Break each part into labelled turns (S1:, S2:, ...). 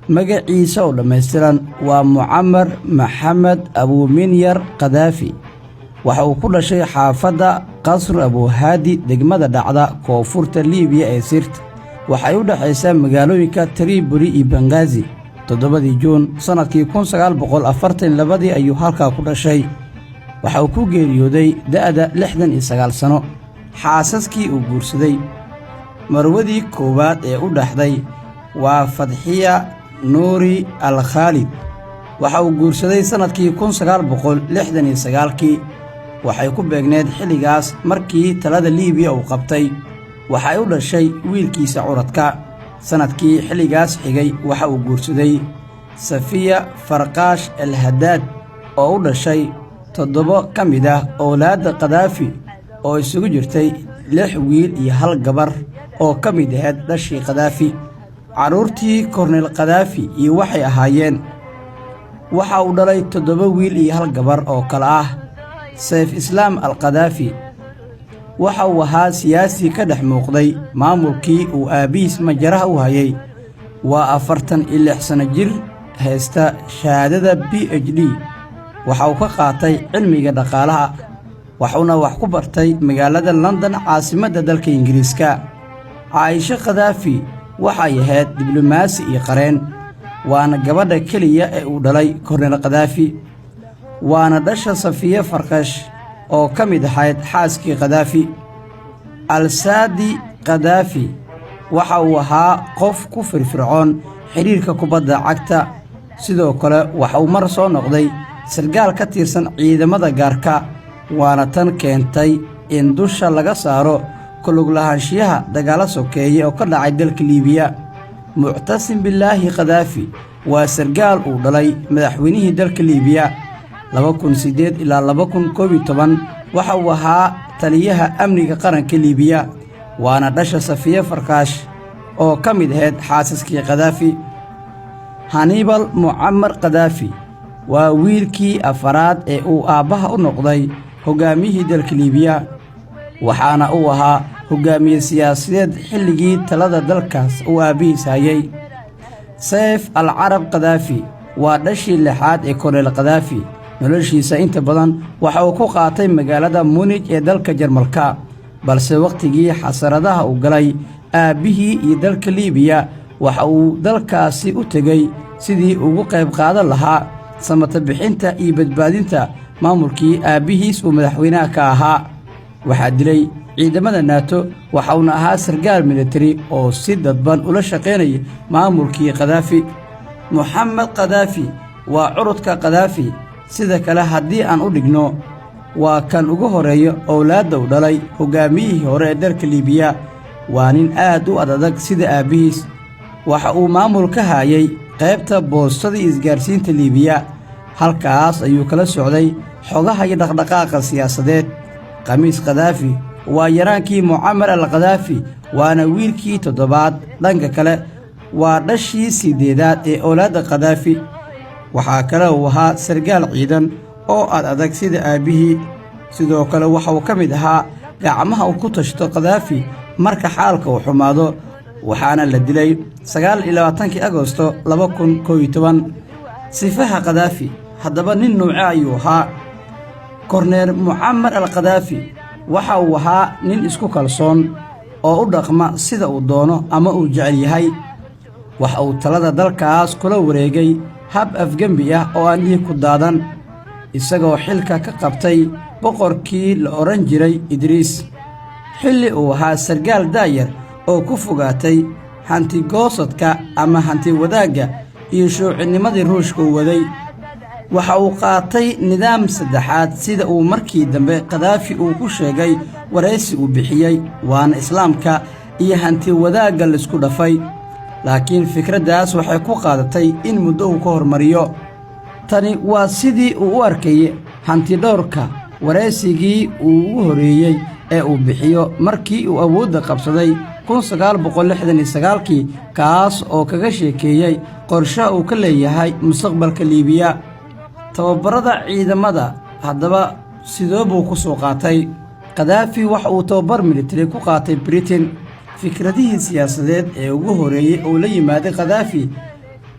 S1: magaciisa oo dhammaystiran waa Muammar Maxamed Abu Minyar Qadaafi. waxa uu ku dhashay xaafadda Qasr Abu Hadi degmada dhacda koonfurta Liibiya ee Sirte. waxay u dhaxaysaa magaalooyinka Tripoli iyo Benghazi. 7 Juun sanadkii 1942 ayuu halkaa ku dhashay. waxa uu ku geeriyooday da'da 69 sano. xaasaskii uu guursaday marwadii koowaad ee u dhaxday waa Fadhiya Nuuri Al-Khalid. waxa uu guursaday sanadkii 1969kii. waxay ku beegneed xilligaas markii talada Liibiya uu qabtay. waxay u dhashay wiilkiisa curadka. sanadkii xilligaas xigay waxa uu guursaday Safiya Farqaash Al-Haddaad oo u dhashay 7 ka mid ah awlaadda Qadaafi oo isugu jirtay 6 wiil iyo 1 gabar oo ka mid ahayd dhashii Qadaafi. carruurtii Korneyl Qadaafi iyo waxay ahaayeen waxa uu dhalay 7 wiil iyo 1 gabar oo kala ah Sayf Islaam Al-Qadaafi. waxa uu ahaa siyaasi ka dhex muuqday maamulkii uu aabihiis majaraha u hayay. waa 46 sano jir haysta shahaadada PhD. waxa uu ka qaatay cilmiga dhaqaalaha. waxuuna wax ku bartay magaalada London caasimadda dalka Ingiriiska. Caaisha Qadaafi waxay ahayd diblomaasi iyo qareen. waana gabadha keliya ee uu dhalay Korneyl Qadaafi. waana dhasha Safiya Farqaash oo ka mid ahayd xaaskii Qadaafi. Al-Saadi Qadaafi waxa uu ahaa qof ku firfircoon xiriirka kubadda cagta. sidoo kale waxa uu mar soo noqday sargaal ka tirsan ciidamada gaarka. waana tan keentay in dusha laga saaro ku lug lahaanshiyaha dagaalo sokeeye oo ka dhacay dalka Liibiya. Muctasim Billaahi Qadaafi waa sargaal uu dhalay madaxweynihii dalka Liibiya 2008 ilaa 2011. waxa uu ahaa taliyaha amniga qaranka Liibiya. waana dhasha Safiya Farqaash oo ka mid ahayd xaasaskii Qadaafi. Hannibal Muammar Qadaafi waa wiilkii afaraad ee uu aabbaha u noqday hogaamiyihii dalka Liibiya. waxaana uu ahaa hogaamiye siyaasadeed xilligii talada dalkaas uu aabihiis hayay. Sayf Al-Carab Qadaafi waa dhashii 6aad ee Korneyl Qadaafi. noloshiisa inta badan waxa uu ku qaatay magaalada Munich ee dalka Jarmalka. balse waqtigii xasaradaha uu galay aabihii iyo dalka Liibiya waxa uu dalkaasi u tegay sidii ugu qayb qaadan lahaa samata bixinta iyo badbaadinta maamulkii aabihiis uu madaxweynaha ka ahaa. waxaa dilay ciidamada NATO. waxa uuna ahaa sargaal military oo si dadban ula shaqaynayay maamulkii Qadaafi. Mohammed Qadaafi waa curudka Qadaafi. sida kale haddii aan u dhigno waa kan ugu horeeya awlaadda u dhalay hogaamiyihii hore ee dalka Liibiya. waa nin aad u adag sida aabihiis. waxa uu maamul ka hayay qaybta boostada isgaarsiinta Liibiya. halkaas ayuu kala socday xogaha iyo dhaqdhaqaaqa siyaasadeed. Qamiis Qadaafi waa yaraankii Muammar Al-Qadaafi waana wiilkii 7aad. dhanka kale waa dhashii 8aad ee awlaadda Qadaafi. waxaa kale uu ahaa sargaal ciidan oo adag sida aabihii. sidoo kale waxa uu ka mid ahaa gacmaha uu ku tashto Qadaafi marka xaalka uu xumaado. waxaana la dilay 29 Agoosto 2011. sifaha Qadaafi haddaba nin nuuce ayuu ahaa? Korneyl Muammar Al-Qadaafi waxa uu ahaa nin isku kalsoon oo u dhaqma sida uu doono ama uu jecel yahay. waxa uu talada dalkaas kula wareegay hab afgembi ah oo aan dhiig ku daadan, isagoo xilka ka qabtay boqorkii la oran jiray Idriis. xilli uu ahaa sargaal daayar oo ku fogaatay hanti goosadka ama hanti wadaagga iyo shuucinimadii Ruushka u waday. waxa uu qaatay nidaam saddexaad sida uu markii dambe Qadaafi uu ku sheegay wareysi uu bixiyay, waana islaamka iyo hanti wadaagga la isku dhafay. laakiin fikraddaas waxay ku qaadatay in muddo uu ka hormariyo. tani waa sidii uu u arkay hanti dhowrka wareysigii uu ugu horeeyay ee uu bixiyo markii uu awoodda qabsaday 1969kii, kaas oo kaga sheekeeyay qorshaha uu ka leeyahay mustaqbalka Liibiya. tababarada ciidamada haddaba sidoo buu ku soo qaatay. Qadaafi waxa uu tababar military ku qaatay Britain. fikradihii siyaasadeed ee ugu horeeyay oo la yimaaday Qadaafi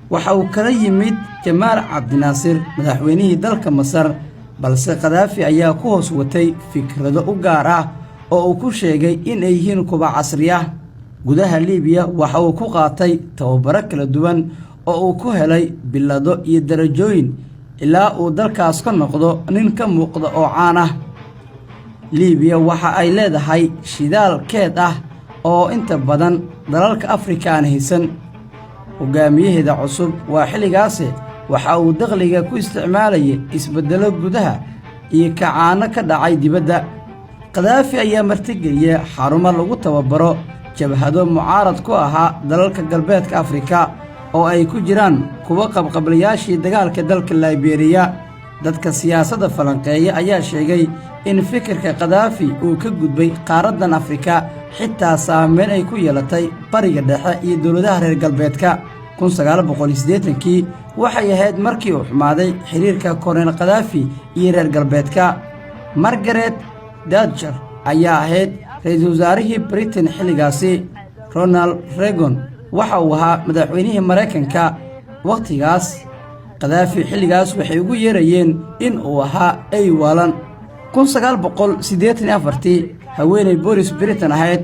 S1: waxa uu kala yimid Jamaal Cabdinaasir madaxweynihii dalka Masar, balse Qadaafi ayaa ku hoos watay fikrado u gaar ah oo uu ku sheegay in ay yihiin kuwa casri ah. gudaha Liibiya waxa uu ku qaatay tababaro kala duwan oo uu ku helay bilado iyo darajooyin ilaa uu dalkaas ka noqdo nin ka muuqda oo caan ah. Liibiya waxa ay leedahay shidaal keed ah oo inta badan dalalka Afrika aan haysan. hogaamiyaheeda cusub waa xilligaas waxa uu dakhliga ku isticmaalayay isbedelo gudaha iyo kacaano ka dhacay dibadda. Qadaafi ayaa martigeliyay xarumo lagu tababaro jabhado mucaarad ku ahaa dalalka galbeedka Afrika oo ay ku jiraan kuwa qabqablayaashii dagaalka dalka Liberia. dadka siyaasadda falanqeeya ayaa sheegay in fikirka Qadaafi uu ka gudbay qaaraddan Afrika, xitaa saameyn ay ku yeelatay bariga dhexe iyo dowladaha reer galbeedka. 1980kii waxay ahayd markii uu xumaaday xiriirka Korneyl Qadaafi iyo reer galbeedka. Margaret Thatcher ayaa ahayd ra'iisul wasaarihii Britain xilligaasi. Ronald Reagan waxa uu ahaa madaxweynihii Mareykanka waqtigaas. Qadaafi xilligaas waxay ugu yeerayeen in uu ahaa ay waalan. 1984 haweeney Boris Britain ahayd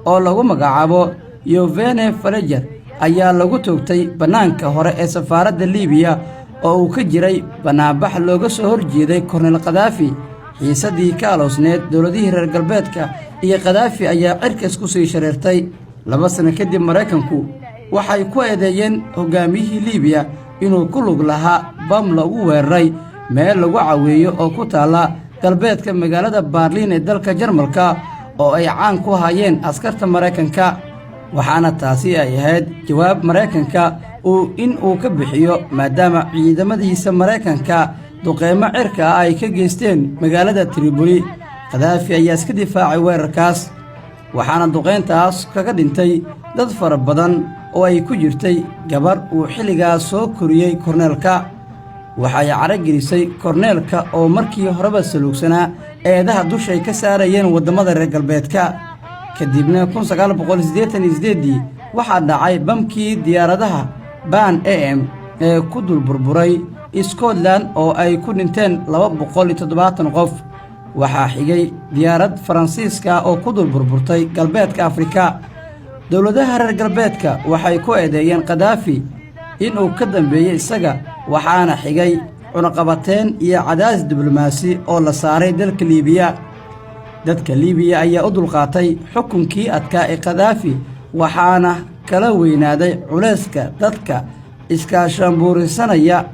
S1: oo lagu magacaabo Yovene Faleger ayaa lagu toogtay bannaanka hore ee safaaradda Liibiya oo uu ka jiray banaanbax looga soo horjeeday Korneyl Qadaafi. xiisadii ka aloosneed dowladihii reer galbeedka iyo Qadaafi ayaa cirkas ku sii shareertay. 2 sano kadib Mareykanku waxay ku eedeeyeen hogaamiyihii Liibiya inuu ku lug lahaa bam lagu weeraray meel lagu caweeyo oo ku taala galbeedka magaalada Berlin ee dalka Jarmalka oo ay caan ku hayeen askarta Mareykanka. waxaana taasi ay ahayd jawaab Mareykanka uu ka bixiyo maadaama ciidamadiisa Mareykanka duqeymo cirka ay ka geysteen magaalada Tripoli. Qadaafi ayaa iska difaacay weerarkaas, waxaana duqeyntaas kaga dhintay dad fara badan oo ay ku jirtay gabar uu xilligaas soo koriyey korneelka. waxay caragelisay korneelka oo markii horeba saluugsanaa eedaha dushay ka saarayeen wadamada reer galbeedka. kadibna 1988 waxaa dhacay bamkii diyaaradaha Pan AM ee ku dul burburay Scotland oo ay ku dhinteen 270 qof. waxaa xigay diyaarad Faransiiska oo ku dul burburtay galbeedka Afrika. dowladaha reer galbeedka waxay ku eedeeyeen Qadaafi inuu ka dambeeyay isaga, waxaana xigay cunaqabateen iyo cadaadis diblomaasi oo la saaray dalka Liibiya. dadka Liibiya ayaa u dulqaatay xukunkii adkaa ee Qadaafi, waxaana kala weynaaday culayska dadka iskaashaanbuurisanaya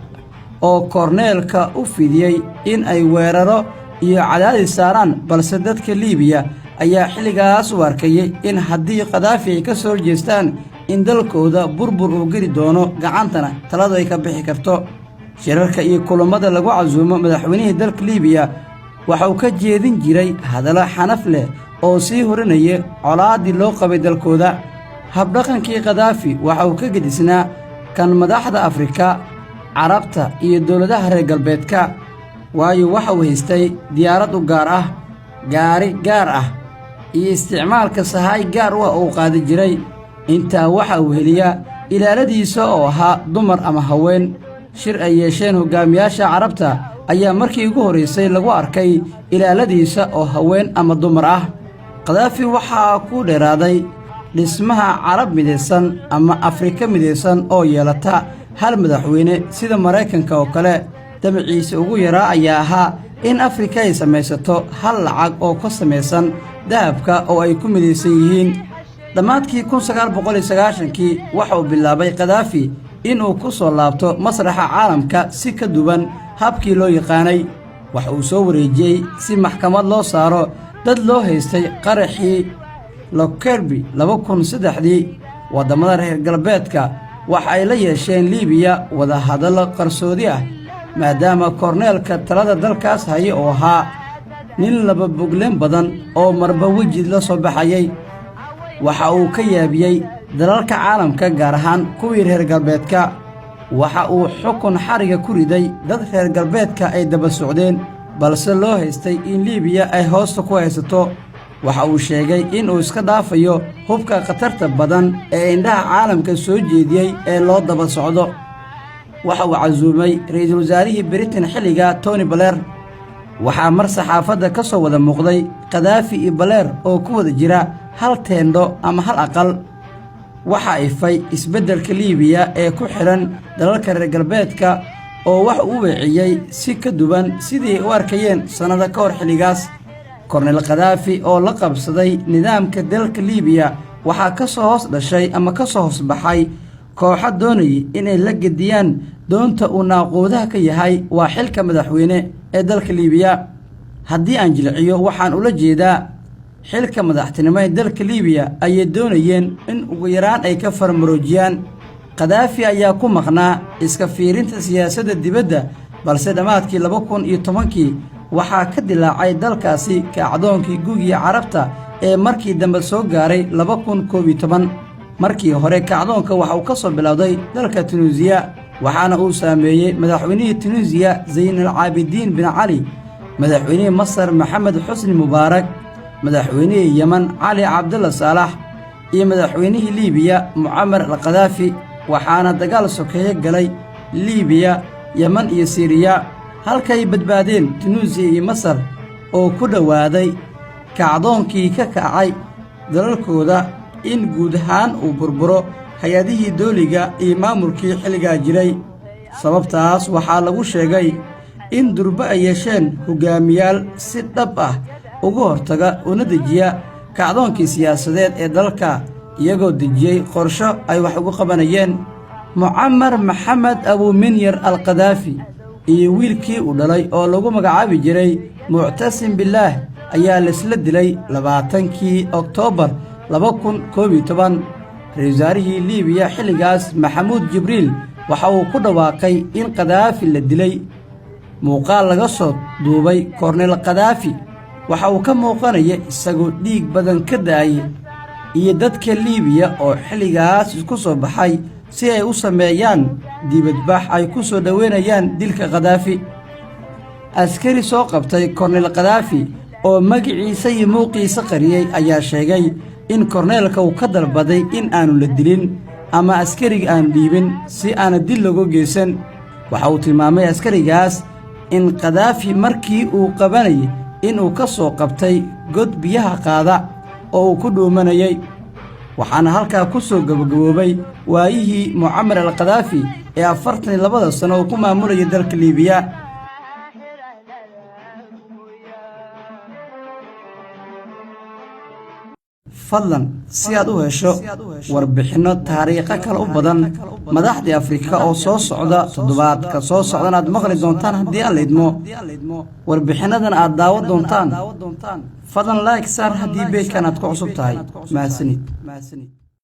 S1: oo korneelka u fidiyey in ay weeraro iyo cadaadis saaraan. balse dadka Liibiya ayaa xilligaas u arkayay in haddii Qadaafi ay ka soo jeestaan in dalkooda burbur uu geli doono, gacantana taladu ay ka bixi karto. shirarka iyo kulamada lagu casuumo madaxweynihii dalka Liibiya waxa uu ka jeedin jiray hadallo xanaf leh oo sii horinaya colaadii loo qabay dalkooda. habdhaqankii Qadaafi waxa uu ka gedisnaa kan madaxda Afrika, Carabta iyo dowladaha reer galbeedka, waayo waxa uu haystay diyaarad u gaar ah, gaari gaar ah iyo isticmaalka sahay gaar ah oo qaadi jiray. intaa waxa uu heliyaa ilaaladiisa oo ahaa dumar ama haween. shir ay yeesheen hogaamiyaasha Carabta ayaa markii ugu horeysay lagu arkay ilaaladiisa oo haween ama dumar ah. Qadaafi waxaa ku dheeraaday dhismaha Carab midaysan ama Afrika midaysan oo yeelata hal madaxweyne sida Mareykanka oo kale. dabciisa ugu yaraa ayaa ahaa in Afrika ay samaysato hal lacag oo ka samaysan dahabka oo ay ku midaysan yihiin. dhammaadkii 1990kii waxa uu bilaabay Qadaafi inuu ku soo laabto masraxa caalamka si ka duwan habkii loo yaqaanay. waxa uu soo wareejiyey si maxkamad loo saaro dad loo haystay qaraxii Lockerbie 2003. wadamada reer galbeedka waxa ay la yeesheen Liibiya wada hadallo qarsoodi ah, maadaama korneelka talada dalkaas hayay oo ahaa nin laba bogleen badan oo marba weji la soo baxayay. waxa uu ka yaabiyey dalalka caalamka gaar ahaan kuwii reer galbeedka. waxa uu xukun xariga ku riday dad reer galbeedka ay daba socdeen, balse loo haystay in Liibiya ay hoosta ku haysato. waxa uu sheegay in uu iska dhaafayo hubka khatarta badan ee indhaha caalamka soo jeediyey ee loo daba socdo. waxa uu casuumay ra'iisul wasaarihii Britain xilliga Tony Blair. waxaa mar saxaafadda ka soo wada muuqday Qadaafi iyo Blair oo ku wada jira hal teendho ama hal aqal. waxa ifay isbeddelka Liibiya ee ku xiran dalalka reer galbeedka oo wax uu weeciyay si ka duwan sidii u arkayeen sanado ka hor xilligaas. Korneyl Qadaafi oo la qabsaday nidaamka dalka Liibiya waxaa ka soo hoos dhashay ama ka soo hoos baxay kooxo doonayay inay la gediyaan doonta uu naaquudaha ka yahay waa xilka madaxweyne ee dalka Liibiya. haddii aan jilciyo waxaan ula jeedaa xilka madaxtinimo ee dalka Liibiya ayay doonayeen in ugu yaraan ay ka farmaroojiyaan. Qadaafi ayaa ku maqnaa iska fiirinta siyaasadda dibadda, balse dhammaadkii 2010 waxaa ka dilaacay dalkaasi kacdoonkii gugiga Carabta ee markii dambe soo gaaray 2011. markii hore kacdoonka waxa uu ka soo bilowday dalka Tunisia, waxaana uu saameeyay madaxweynihii Tunisia Zayn al-Caabidiin bin Cali, madaxweynihii Masar Maxamed Xusni Mubaarak, madaxweynihii Yemen Cali Cabdulla Saalax iyo madaxweynihii Liibiya Muammar al-Qadaafi. waxaana dagaal sokeeye galay Liibiya, Yemen iyo Syria, halkay badbaadeen Tunisia iyo Masar oo ku dhawaaday kacdoonkii ka kacay dalalkooda in guud ahaan uu burburo hay-adihii dawliga iyo maamulkii xilligaa jiray. sababtaas waxaa lagu sheegay in durba ay yeesheen hogaamiyaal si dhab ah uga hortaga una dejiya kacdoonkii siyaasadeed ee dalka, iyagoo dejiyey qorsho ay wax ugu qabanayeen. Muammar Maxamed Abu Minyar al-Qadaafi iyo wiilkii uu dhalay oo lagu magacaabi jiray Muctasim Billaah ayaa laisla dilay 20kii Oktoobar 2011. ra'iisul wasaarihii Liibiya xilligaas Maxamuud Jibriil waxa uu ku dhawaaqay in Qadaafi la dilay. muuqaal laga soo duubay Korneyl Qadaafi waxa uu ka muuqanaya isagoo dhiig badan ka daayay iyo dadka Liibiya oo xilligaas isku soo baxay si ay u sameeyaan dibadbax ay ku soo dhaweynayaan dilka Qadaafi. askari soo qabtay Korneyl Qadaafi oo magaciisa iyo muuqiisa qariyay ayaa sheegay in korneelka uu ka dalbaday in aanu la dilin ama askariga aan dhiibin si aana dil lagu geysan. waxa uu tilmaamay askarigaas in Qadaafi markii uu qabanayay inuu ka soo qabtay god biyaha qaada oo uu ku dhuumanayay. waxaana halkaa ku soo gabagaboobay waayihii Muammar al-Qadaafi ee 42 sano uu ku maamulayay dalka Liibiya. fadlan si aad u hesho warbixinno taariikho kale u badan madaxda Afrika oo soo socda toddobaadka soo socdana aad maqli doontaan haddii aan la idmo. warbixinadan aad daawan doontaan fadlan like saar haddii beedkan aad ku cusub tahay. mahadsanid.